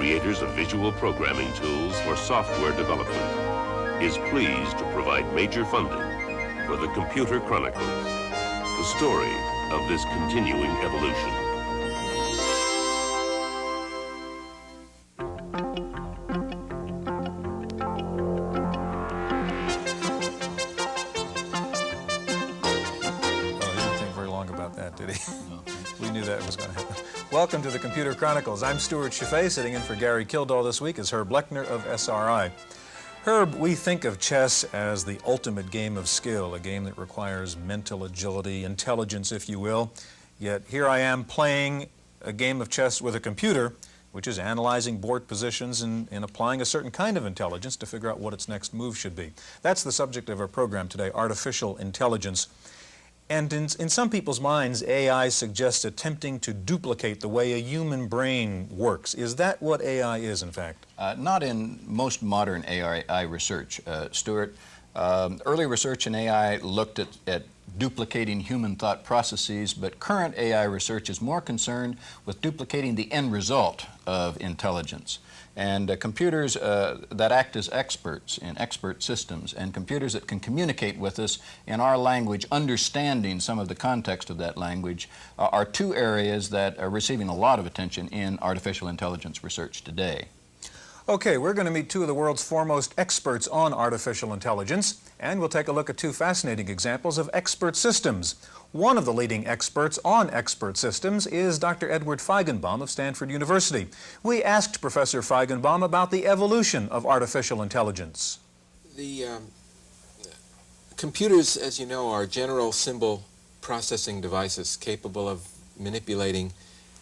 creators of visual programming tools for software development, is pleased to provide major funding for the Computer Chronicles, the story of this continuing evolution. Did he? No. We knew that was going to happen. Welcome to the Computer Chronicles. I'm Stuart Chaffee, sitting in for Gary Kildall this week as Herb Lechner of SRI. Herb, we think of chess as the ultimate game of skill, a game that requires mental agility, intelligence, if you will. Yet here I am playing a game of chess with a computer, which is analyzing board positions and applying a certain kind of intelligence to figure out what its next move should be. That's the subject of our program today, artificial intelligence. And in some people's minds, AI suggests attempting to duplicate the way a human brain works. Is that what AI is, in fact? Not in most modern AI research, Stuart. Early research in AI looked at duplicating human thought processes, but current AI research is more concerned with duplicating the end result of intelligence. And computers that act as experts in expert systems, and computers that can communicate with us in our language, understanding some of the context of that language, are two areas that are receiving a lot of attention in artificial intelligence research today. Okay, we're going to meet two of the world's foremost experts on artificial intelligence, and we'll take a look at two fascinating examples of expert systems. One of the leading experts on expert systems is Dr. Edward Feigenbaum of Stanford University. We asked Professor Feigenbaum about the evolution of artificial intelligence. The computers, as you know, are general symbol processing devices capable of manipulating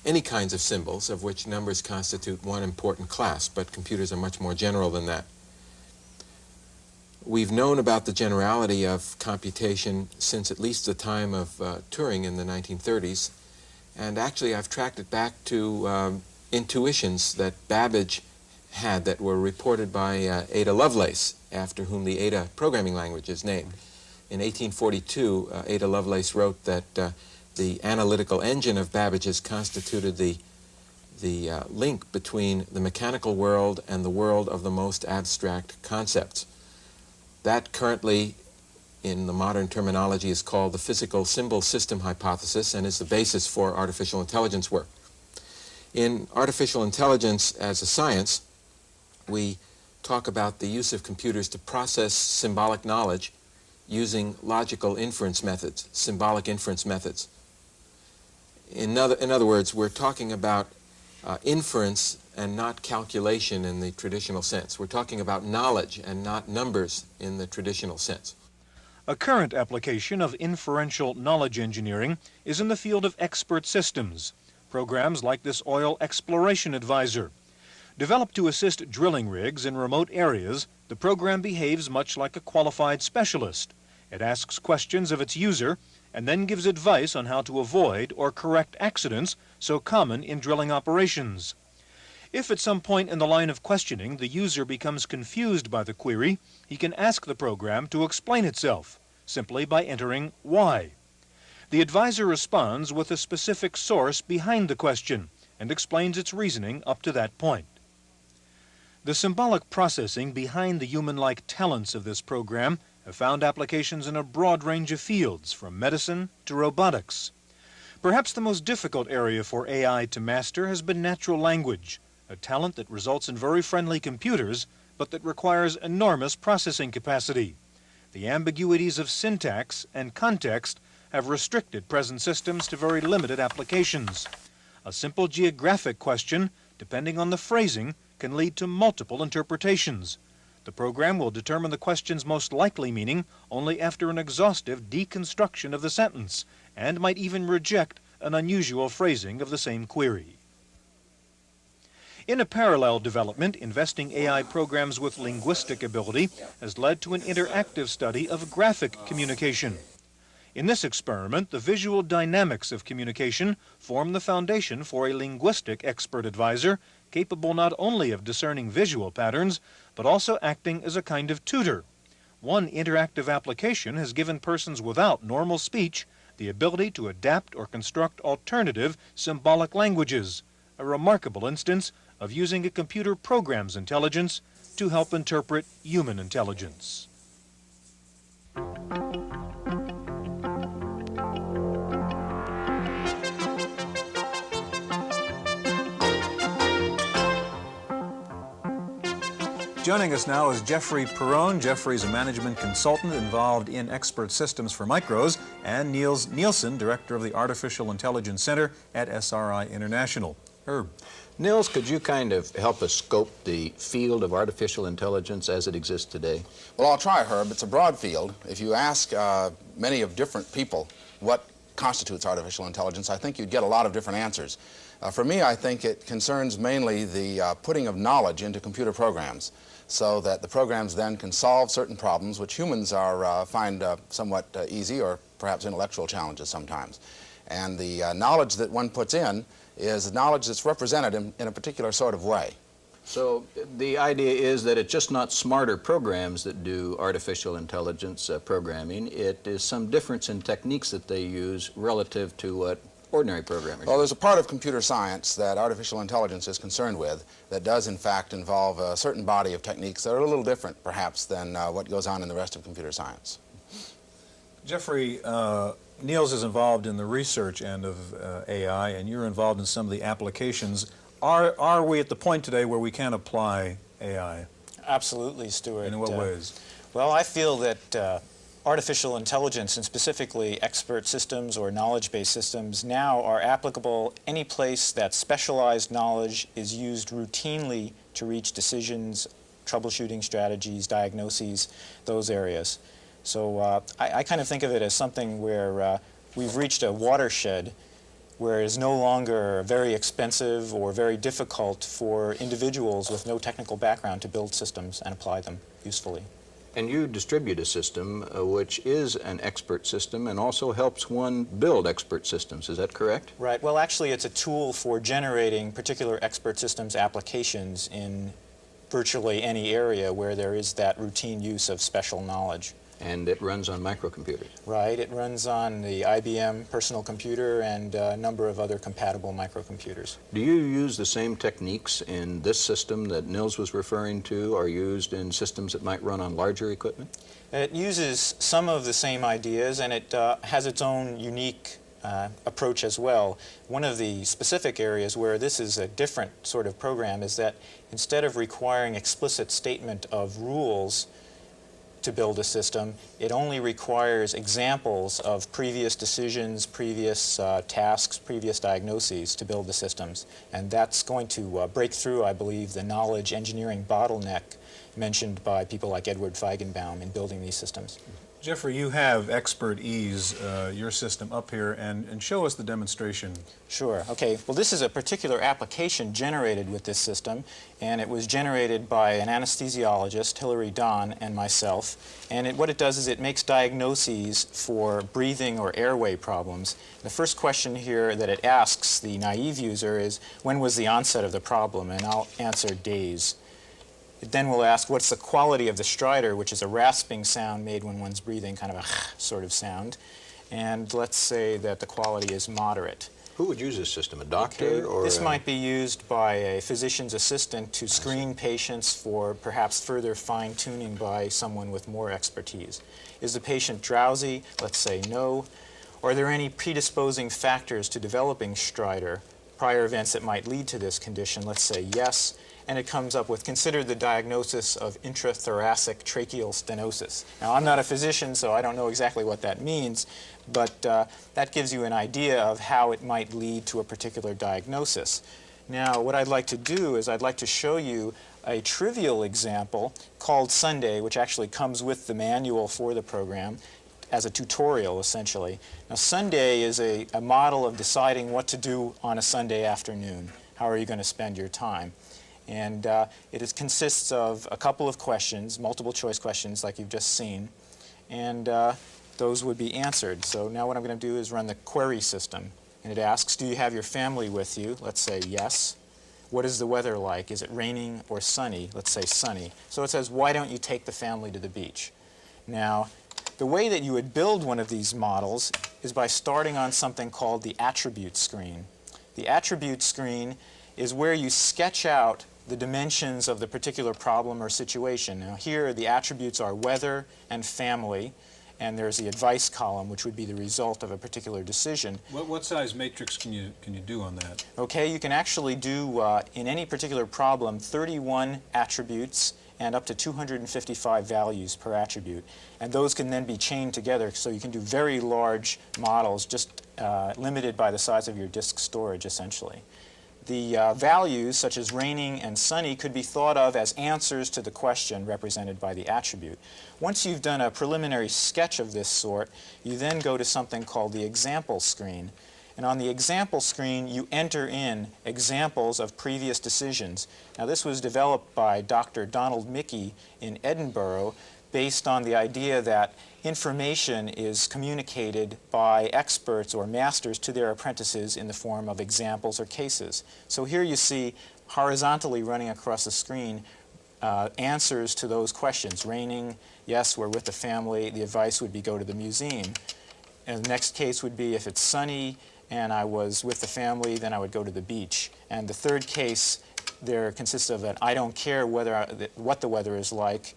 any kinds of symbols, of which numbers constitute one important class, but computers are much more general than that. We've known about the generality of computation since at least the time of Turing in the 1930s, and actually I've tracked it back to intuitions that Babbage had that were reported by Ada Lovelace, after whom the Ada programming language is named. In 1842, Ada Lovelace wrote that the analytical engine of Babbage's constituted the link between the mechanical world and the world of the most abstract concepts. That currently, in the modern terminology, is called the physical symbol system hypothesis and is the basis for artificial intelligence work. In artificial intelligence as a science, we talk about the use of computers to process symbolic knowledge using logical inference methods, symbolic inference methods. In other words, we're talking about inference and not calculation in the traditional sense. We're talking about knowledge and not numbers in the traditional sense. A current application of inferential knowledge engineering is in the field of expert systems, programs like this Oil Exploration Advisor. Developed to assist drilling rigs in remote areas, the program behaves much like a qualified specialist. It asks questions of its user and then gives advice on how to avoid or correct accidents so common in drilling operations. If at some point in the line of questioning the user becomes confused by the query, he can ask the program to explain itself, simply by entering why. The advisor responds with a specific source behind the question and explains its reasoning up to that point. The symbolic processing behind the human-like talents of this program have found applications in a broad range of fields, from medicine to robotics. Perhaps the most difficult area for AI to master has been natural language, a talent that results in very friendly computers, but that requires enormous processing capacity. The ambiguities of syntax and context have restricted present systems to very limited applications. A simple geographic question, depending on the phrasing, can lead to multiple interpretations. The program will determine the question's most likely meaning only after an exhaustive deconstruction of the sentence, and might even reject an unusual phrasing of the same query. In a parallel development, investing AI programs with linguistic ability has led to an interactive study of graphic communication. In this experiment, the visual dynamics of communication form the foundation for a linguistic expert advisor capable not only of discerning visual patterns, but also acting as a kind of tutor. One interactive application has given persons without normal speech the ability to adapt or construct alternative symbolic languages, a remarkable instance of using a computer program's intelligence to help interpret human intelligence. Joining us now is Jeffrey Perrone. Jeffrey's a management consultant involved in expert systems for micros, and Niels Nielsen, director of the Artificial Intelligence Center at SRI International. Herb. Niels, could you kind of help us scope the field of artificial intelligence as it exists today? Well, I'll try, Herb. It's a broad field. If you ask many of different people what constitutes artificial intelligence, I think you'd get a lot of different answers. For me, I think it concerns mainly the putting of knowledge into computer programs, so that the programs then can solve certain problems which humans find somewhat easy, or perhaps intellectual challenges sometimes. And the knowledge that one puts in is knowledge that's represented in a particular sort of way. So the idea is that it's just not smarter programs that do artificial intelligence programming. It is some difference in techniques that they use relative to what ordinary programmers. Well, there's a part of computer science that artificial intelligence is concerned with that does, in fact, involve a certain body of techniques that are a little different, perhaps, than what goes on in the rest of computer science. Jeffrey, Niels is involved in the research end of AI, and you're involved in some of the applications. Are we at the point today where we can apply AI? Absolutely, Stuart. And in what ways? Well, I feel that artificial intelligence, and specifically expert systems or knowledge-based systems, now are applicable any place that specialized knowledge is used routinely to reach decisions, troubleshooting strategies, diagnoses, those areas. So I kind of think of it as something where we've reached a watershed where it is no longer very expensive or very difficult for individuals with no technical background to build systems and apply them usefully. And you distribute a system which is an expert system and also helps one build expert systems. Is that correct? Right. Well, actually, it's a tool for generating particular expert systems applications in virtually any area where there is that routine use of special knowledge. And it runs on microcomputers. Right. It runs on the IBM personal computer and a number of other compatible microcomputers. Do you use the same techniques in this system that Niels was referring to, are used in systems that might run on larger equipment? It uses some of the same ideas, and it has its own unique approach as well. One of the specific areas where this is a different sort of program is that instead of requiring explicit statement of rules to build a system, it only requires examples of previous decisions, previous tasks, previous diagnoses to build the systems. And that's going to break through, I believe, the knowledge engineering bottleneck mentioned by people like Edward Feigenbaum in building these systems. Jeffrey, you have Expert Ease, your system, up here, and show us the demonstration. Sure. Okay. Well, this is a particular application generated with this system, and it was generated by an anesthesiologist, Hilary Don, and myself. And what it does is it makes diagnoses for breathing or airway problems. The first question here that it asks the naive user is, when was the onset of the problem? And I'll answer days. It then will ask, what's the quality of the stridor, which is a rasping sound made when one's breathing, kind of a sort of sound. And let's say that the quality is moderate. Who would use this system, a doctor? Or this might be used by a physician's assistant to screen patients for perhaps further fine-tuning by someone with more expertise. Is the patient drowsy? Let's say no. Are there any predisposing factors to developing stridor, prior events that might lead to this condition? Let's say yes. And it comes up with, consider the diagnosis of intrathoracic tracheal stenosis. Now, I'm not a physician, so I don't know exactly what that means, but that gives you an idea of how it might lead to a particular diagnosis. Now, what I'd like to do is I'd like to show you a trivial example called Sunday, which actually comes with the manual for the program as a tutorial, essentially. Now, Sunday is a model of deciding what to do on a Sunday afternoon. How are you going to spend your time? And it consists of a couple of questions, multiple choice questions like you've just seen, and those would be answered. So now what I'm going to do is run the query system. And it asks, do you have your family with you? Let's say yes. What is the weather like? Is it raining or sunny? Let's say sunny. So it says, why don't you take the family to the beach? Now, the way that you would build one of these models is by starting on something called the attribute screen. The attribute screen is where you sketch out the dimensions of the particular problem or situation. Now here the attributes are weather and family, and there's the advice column, which would be the result of a particular decision. What size matrix can you do on that? Okay, you can actually do, in any particular problem, 31 attributes and up to 255 values per attribute. And those can then be chained together, so you can do very large models, just limited by the size of your disk storage, essentially. The values, such as raining and sunny, could be thought of as answers to the question represented by the attribute. Once you've done a preliminary sketch of this sort, you then go to something called the example screen. And on the example screen, you enter in examples of previous decisions. Now, this was developed by Dr. Donald Mickey in Edinburgh, based on the idea that information is communicated by experts or masters to their apprentices in the form of examples or cases. So here you see, horizontally running across the screen, answers to those questions. Raining, yes, we're with the family. The advice would be go to the museum. And the next case would be if it's sunny and I was with the family, then I would go to the beach. And the third case there consists of an I don't care what the weather is like.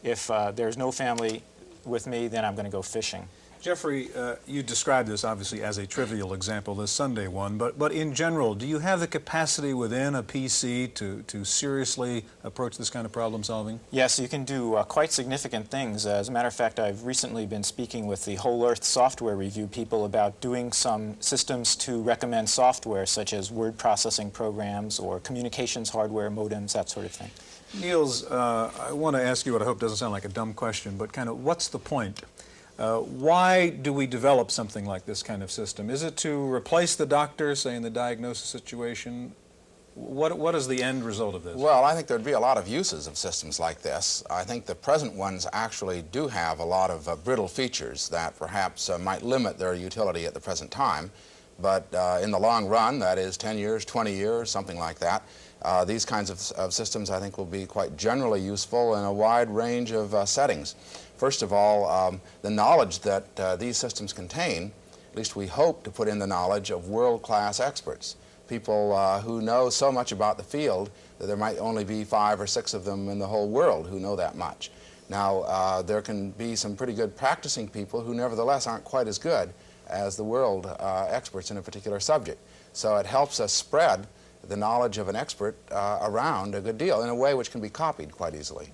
If there's no family with me, then I'm going to go fishing. Jeffrey, you described this obviously as a trivial example, this Sunday one, but in general, do you have the capacity within a PC to seriously approach this kind of problem solving? Yes, you can do quite significant things. As a matter of fact, I've recently been speaking with the Whole Earth Software Review people about doing some systems to recommend software, such as word processing programs or communications hardware, modems, that sort of thing. Niels, I want to ask you what I hope doesn't sound like a dumb question, but kind of what's the point? Why do we develop something like this kind of system? Is it to replace the doctor, say, in the diagnosis situation? What is the end result of this? Well, I think there'd be a lot of uses of systems like this. I think the present ones actually do have a lot of brittle features that perhaps might limit their utility at the present time. But in the long run, that is 10 years, 20 years, something like that, these kinds of systems, I think, will be quite generally useful in a wide range of settings. First of all, the knowledge that these systems contain, at least we hope to put in the knowledge of world-class experts, people who know so much about the field that there might only be 5 or 6 of them in the whole world who know that much. Now, there can be some pretty good practicing people who nevertheless aren't quite as good as the world experts in a particular subject. So it helps us spread the knowledge of an expert around a good deal in a way which can be copied quite easily.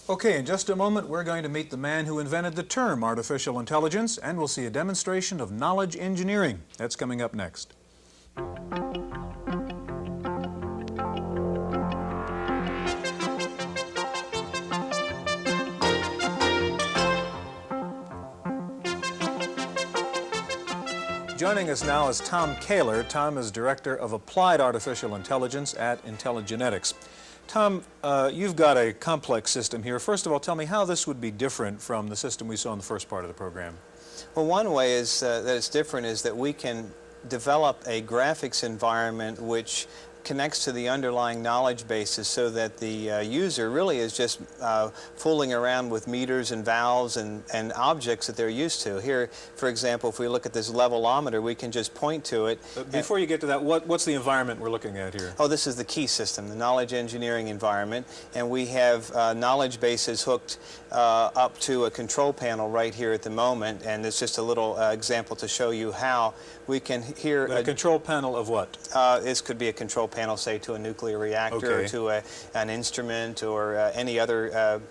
Okay, in just a moment, we're going to meet the man who invented the term artificial intelligence, and we'll see a demonstration of knowledge engineering. That's coming up next. Joining us now is Tom Kaler. Tom is Director of Applied Artificial Intelligence at IntelliGenetics. Tom, you've got a complex system here. First of all, tell me how this would be different from the system we saw in the first part of the program. Well, one way is that it's different is that we can develop a graphics environment which connects to the underlying knowledge bases so that the user really is just fooling around with meters and valves and objects that they're used to. Here, for example, if we look at this levelometer, we can just point to it. Before you get to that, what's the environment we're looking at here? Oh, this is the key system, the knowledge engineering environment, and we have knowledge bases hooked up to a control panel right here at the moment, and it's just a little example to show you how we can hear a control panel of what? This could be a control panel, say, to a nuclear reactor, or to an instrument, or any other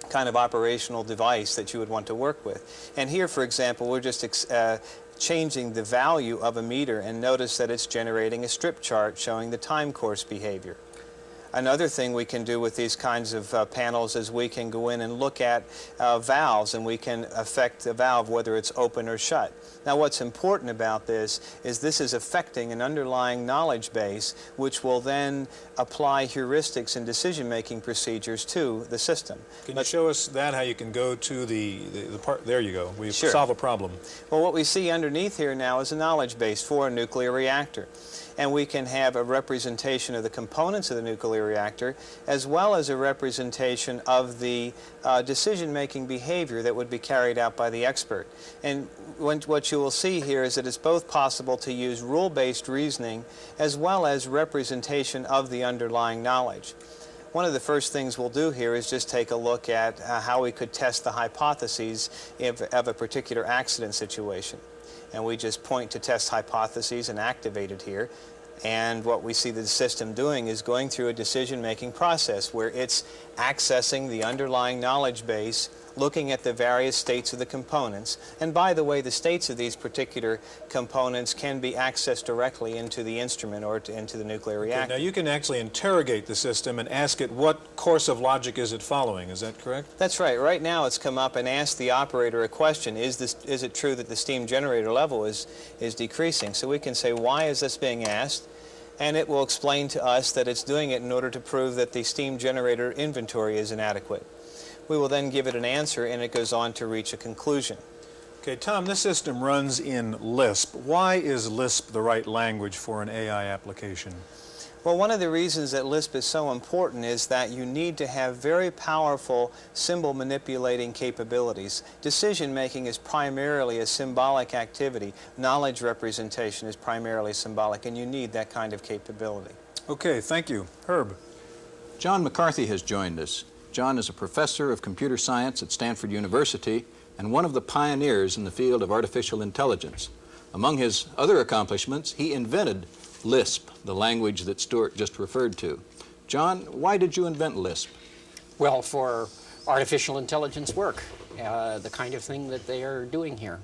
kind of operational device that you would want to work with. And here, for example, we're just changing the value of a meter, and notice that it's generating a strip chart showing the time course behavior. Another thing we can do with these kinds of panels is we can go in and look at valves, and we can affect the valve whether it's open or shut. Now, what's important about this is affecting an underlying knowledge base, which will then apply heuristics and decision-making procedures to the system. Can you show us that, how you can go to the part? There you go. We Sure. solve a problem. Well, what we see underneath here now is a knowledge base for a nuclear reactor. and we can have a representation of the components of the nuclear reactor as well as a representation of the decision-making behavior that would be carried out by the expert. And what you will see here is that it's both possible to use rule-based reasoning as well as representation of the underlying knowledge. One of the first things we'll do here is just take a look at how we could test the hypotheses of a particular accident situation. And we just point to test hypotheses and activate it here. And what we see the system doing is going through a decision-making process where it's accessing the underlying knowledge base, looking at the various states of the components. And by the way, the states of these particular components can be accessed directly into the instrument or into the nuclear reactor. Now you can actually interrogate the system and ask it what course of logic is it following. Is that correct? That's right. Right now it's come up and asked the operator a question. Is it true that the steam generator level is decreasing? So we can say, why is this being asked? And it will explain to us that it's doing it in order to prove that the steam generator inventory is inadequate. We will then give it an answer, and it goes on to reach a conclusion. Okay, Tom, this system runs in Lisp. Why is Lisp the right language for an AI application? Well, one of the reasons that Lisp is so important is that you need to have very powerful symbol manipulating capabilities. Decision-making is primarily a symbolic activity. Knowledge representation is primarily symbolic, and you need that kind of capability. Okay, thank you. Herb. John McCarthy has joined us. John is a professor of computer science at Stanford University and one of the pioneers in the field of artificial intelligence. Among his other accomplishments, he invented Lisp, the language that Stuart just referred to. John, why did you invent Lisp? Well, for artificial intelligence work, the kind of thing that they are doing here.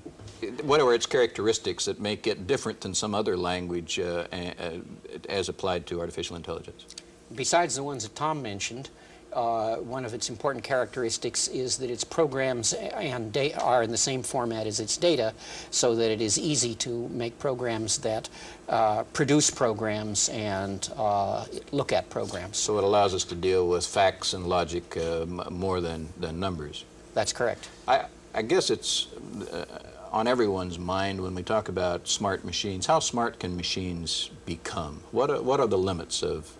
What are its characteristics that make it different than some other language as applied to artificial intelligence? Besides the ones that Tom mentioned, one of its important characteristics is that its programs and data are in the same format as its data, so that it is easy to make programs that produce programs and look at programs. So it allows us to deal with facts and logic more than numbers. That's correct. I guess it's on everyone's mind when we talk about smart machines. How smart can machines become? What are the limits of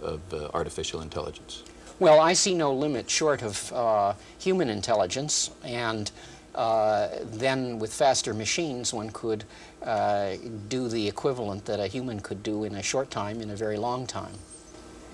artificial intelligence? Well, I see no limit short of human intelligence, and then with faster machines one could do the equivalent that a human could do in a short time in a very long time.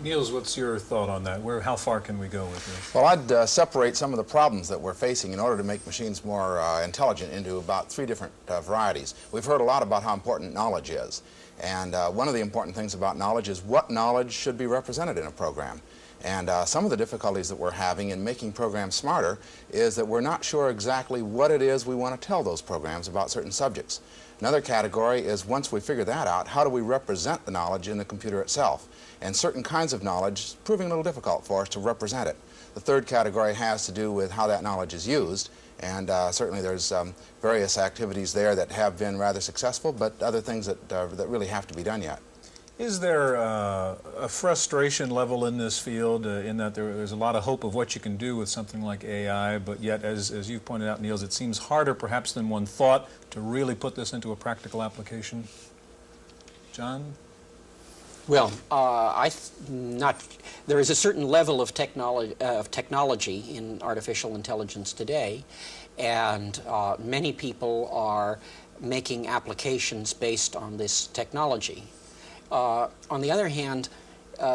Niels, what's your thought on that? How far can we go with this? Well, I'd separate some of the problems that we're facing in order to make machines more intelligent into about three different varieties. We've heard a lot about how important knowledge is, and one of the important things about knowledge is what knowledge should be represented in a program. And some of the difficulties that we're having in making programs smarter is that we're not sure exactly what it is we want to tell those programs about certain subjects. Another category is, once we figure that out, how do we represent the knowledge in the computer itself? And certain kinds of knowledge is proving a little difficult for us to represent it. The third category has to do with how that knowledge is used, and certainly there's various activities there that have been rather successful, but other things that really have to be done yet. Is there a frustration level in this field in that there's a lot of hope of what you can do with something like AI, but yet, as you've pointed out, Niels, it seems harder perhaps than one thought to really put this into a practical application? John? Well, there is a certain level of technology in artificial intelligence today, and many people are making applications based on this technology. On the other hand,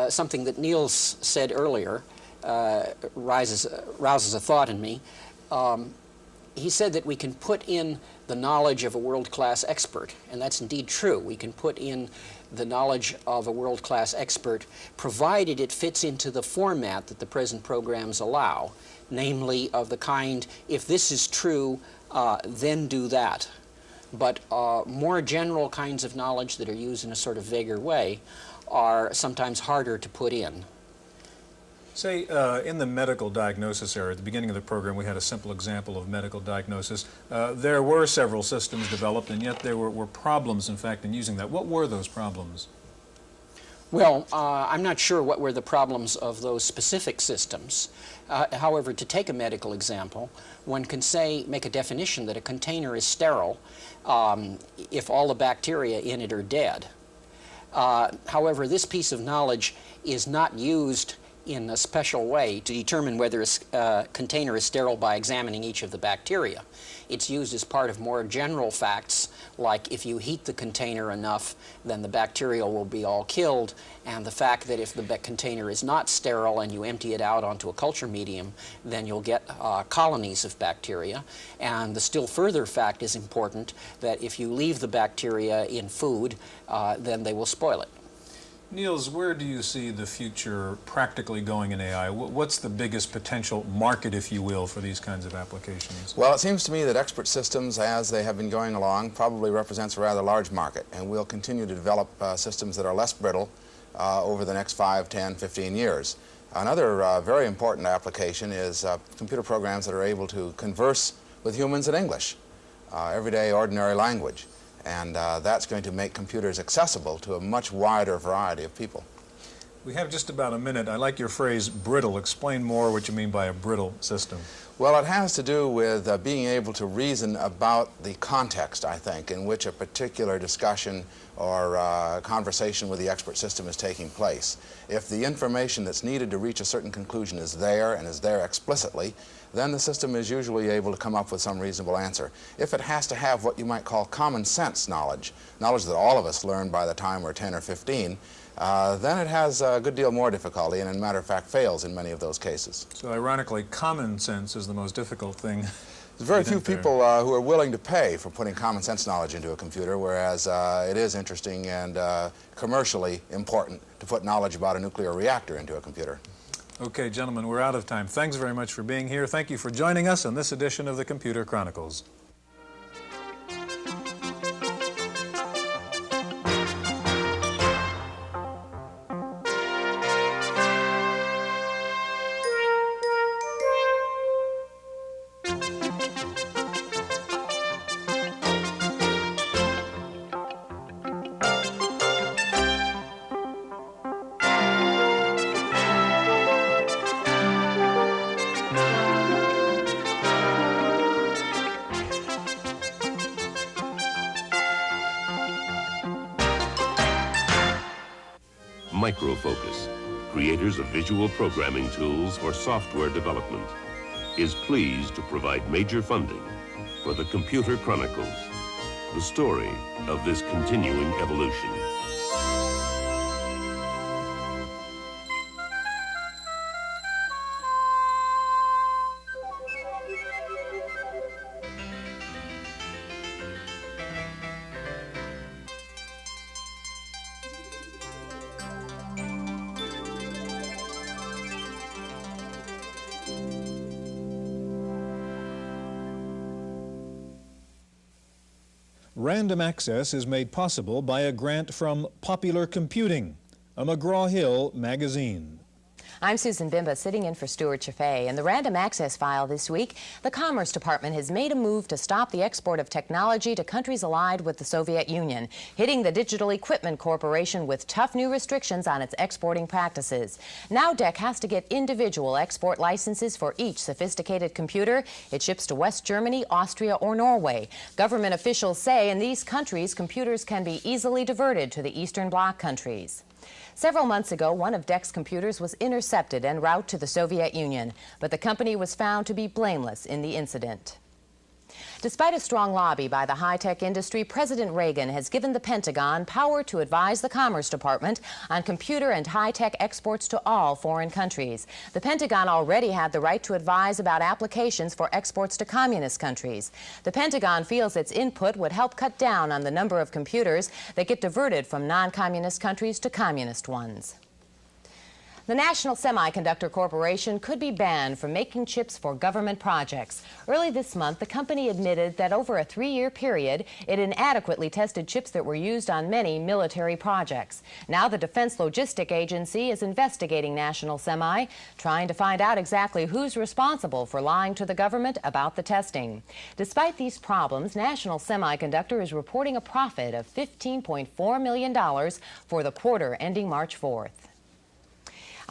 something that Niels said earlier rouses a thought in me. He said that we can put in the knowledge of a world-class expert, and that's indeed true. We can put in the knowledge of a world-class expert, provided it fits into the format that the present programs allow, namely of the kind, if this is true, then do that. But more general kinds of knowledge that are used in a sort of vaguer way are sometimes harder to put in. Say, in the medical diagnosis area, at the beginning of the program, we had a simple example of medical diagnosis. There were several systems developed, and yet there were problems, in fact, in using that. What were those problems? Well, I'm not sure what were the problems of those specific systems. However, to take a medical example, one can make a definition that a container is sterile if all the bacteria in it are dead. However, this piece of knowledge is not used in a special way to determine whether a container is sterile by examining each of the bacteria. It's used as part of more general facts, like if you heat the container enough, then the bacteria will be all killed, and the fact that if the container is not sterile and you empty it out onto a culture medium, then you'll get colonies of bacteria. And the still further fact is important, that if you leave the bacteria in food, then they will spoil it. Niels, where do you see the future practically going in AI? What's the biggest potential market, if you will, for these kinds of applications? Well, it seems to me that expert systems, as they have been going along, probably represents a rather large market, and we'll continue to develop systems that are less brittle over the next 5, 10, 15 years. Another very important application is computer programs that are able to converse with humans in English, everyday ordinary language. And that's going to make computers accessible to a much wider variety of people. We have just about a minute. I like your phrase, brittle. Explain more what you mean by a brittle system. Well, it has to do with being able to reason about the context, I think, in which a particular discussion or conversation with the expert system is taking place. If the information that's needed to reach a certain conclusion is there and is there explicitly, then the system is usually able to come up with some reasonable answer. If it has to have what you might call common sense knowledge, knowledge that all of us learn by the time we're 10 or 15, then it has a good deal more difficulty and, as a matter of fact, fails in many of those cases. So ironically, common sense is the most difficult thing. There's very few people who are willing to pay for putting common sense knowledge into a computer, whereas it is interesting and commercially important to put knowledge about a nuclear reactor into a computer. Okay, gentlemen, we're out of time. Thanks very much for being here. Thank you for joining us on this edition of the Computer Chronicles. Microfocus, creators of visual programming tools for software development, is pleased to provide major funding for the Computer Chronicles, the story of this continuing evolution. Random Access is made possible by a grant from Popular Computing, a McGraw-Hill magazine. I'm Susan Bimba, sitting in for Stuart Chaffee. In the Random Access file this week, the Commerce Department has made a move to stop the export of technology to countries allied with the Soviet Union, hitting the Digital Equipment Corporation with tough new restrictions on its exporting practices. Now DEC has to get individual export licenses for each sophisticated computer it ships to West Germany, Austria, or Norway. Government officials say in these countries, computers can be easily diverted to the Eastern Bloc countries. Several months ago, one of DEC's computers was intercepted en route to the Soviet Union, but the company was found to be blameless in the incident. Despite a strong lobby by the high-tech industry, President Reagan has given the Pentagon power to advise the Commerce Department on computer and high-tech exports to all foreign countries. The Pentagon already had the right to advise about applications for exports to communist countries. The Pentagon feels its input would help cut down on the number of computers that get diverted from non-communist countries to communist ones. The National Semiconductor Corporation could be banned from making chips for government projects. Early this month, the company admitted that over a 3-year period, it inadequately tested chips that were used on many military projects. Now the Defense Logistic Agency is investigating National Semi, trying to find out exactly who's responsible for lying to the government about the testing. Despite these problems, National Semiconductor is reporting a profit of $15.4 million for the quarter ending March 4th.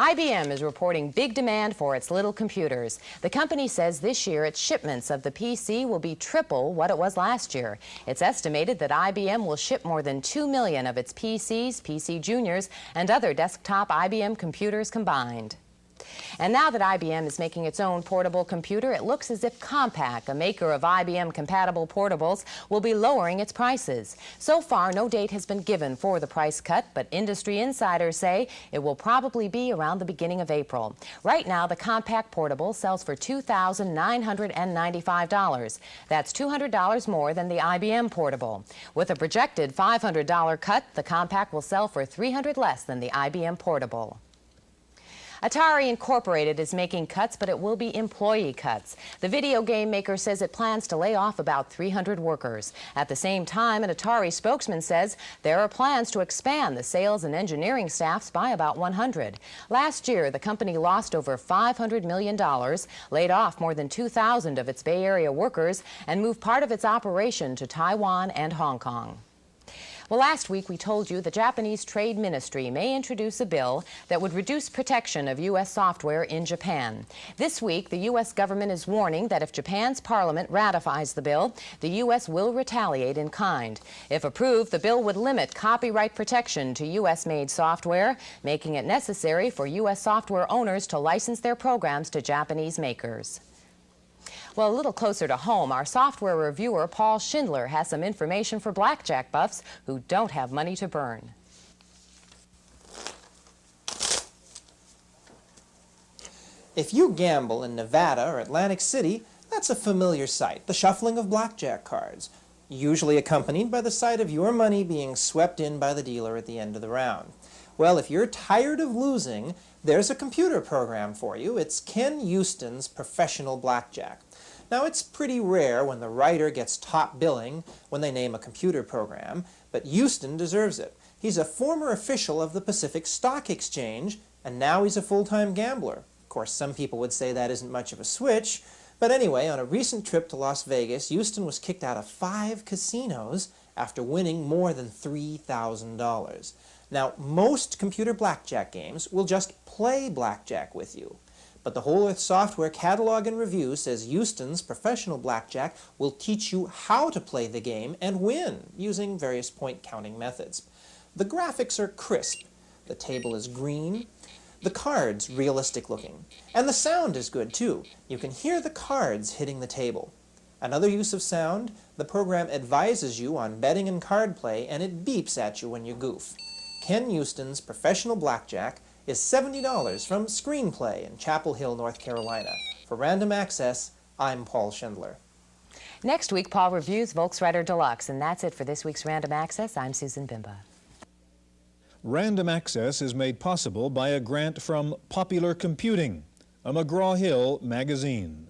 IBM is reporting big demand for its little computers. The company says this year its shipments of the PC will be triple what it was last year. It's estimated that IBM will ship more than 2 million of its PCs, PC Juniors, and other desktop IBM computers combined. And now that IBM is making its own portable computer, it looks as if Compaq, a maker of IBM-compatible portables, will be lowering its prices. So far, no date has been given for the price cut, but industry insiders say it will probably be around the beginning of April. Right now, the Compaq portable sells for $2,995. That's $200 more than the IBM portable. With a projected $500 cut, the Compaq will sell for $300 less than the IBM portable. Atari Incorporated is making cuts, but it will be employee cuts. The video game maker says it plans to lay off about 300 workers. At the same time, an Atari spokesman says there are plans to expand the sales and engineering staffs by about 100. Last year, the company lost over $500 million, laid off more than 2,000 of its Bay Area workers, and moved part of its operation to Taiwan and Hong Kong. Well, last week we told you the Japanese Trade Ministry may introduce a bill that would reduce protection of U.S. software in Japan. This week, the U.S. government is warning that if Japan's parliament ratifies the bill, the U.S. will retaliate in kind. If approved, the bill would limit copyright protection to U.S.-made software, making it necessary for U.S. software owners to license their programs to Japanese makers. Well, a little closer to home, our software reviewer, Paul Schindler, has some information for blackjack buffs who don't have money to burn. If you gamble in Nevada or Atlantic City, that's a familiar sight, the shuffling of blackjack cards, usually accompanied by the sight of your money being swept in by the dealer at the end of the round. Well, if you're tired of losing, there's a computer program for you. It's Ken Houston's Professional Blackjack. Now, it's pretty rare when the writer gets top billing when they name a computer program, but Houston deserves it. He's a former official of the Pacific Stock Exchange, and now he's a full-time gambler. Of course, some people would say that isn't much of a switch, but anyway, on a recent trip to Las Vegas, Houston was kicked out of 5 casinos after winning more than $3,000. Now, most computer blackjack games will just play blackjack with you. But the Whole Earth Software Catalog and Review says Houston's Professional Blackjack will teach you how to play the game and win using various point counting methods. The graphics are crisp, the table is green, the cards realistic looking, and the sound is good too. You can hear the cards hitting the table. Another use of sound, the program advises you on betting and card play, and it beeps at you when you goof. Ken Houston's Professional Blackjack is $70 from Screenplay in Chapel Hill, North Carolina. For Random Access, I'm Paul Schindler. Next week, Paul reviews Volksreiter Deluxe, and that's it for this week's Random Access. I'm Susan Bimba. Random Access is made possible by a grant from Popular Computing, a McGraw-Hill magazine.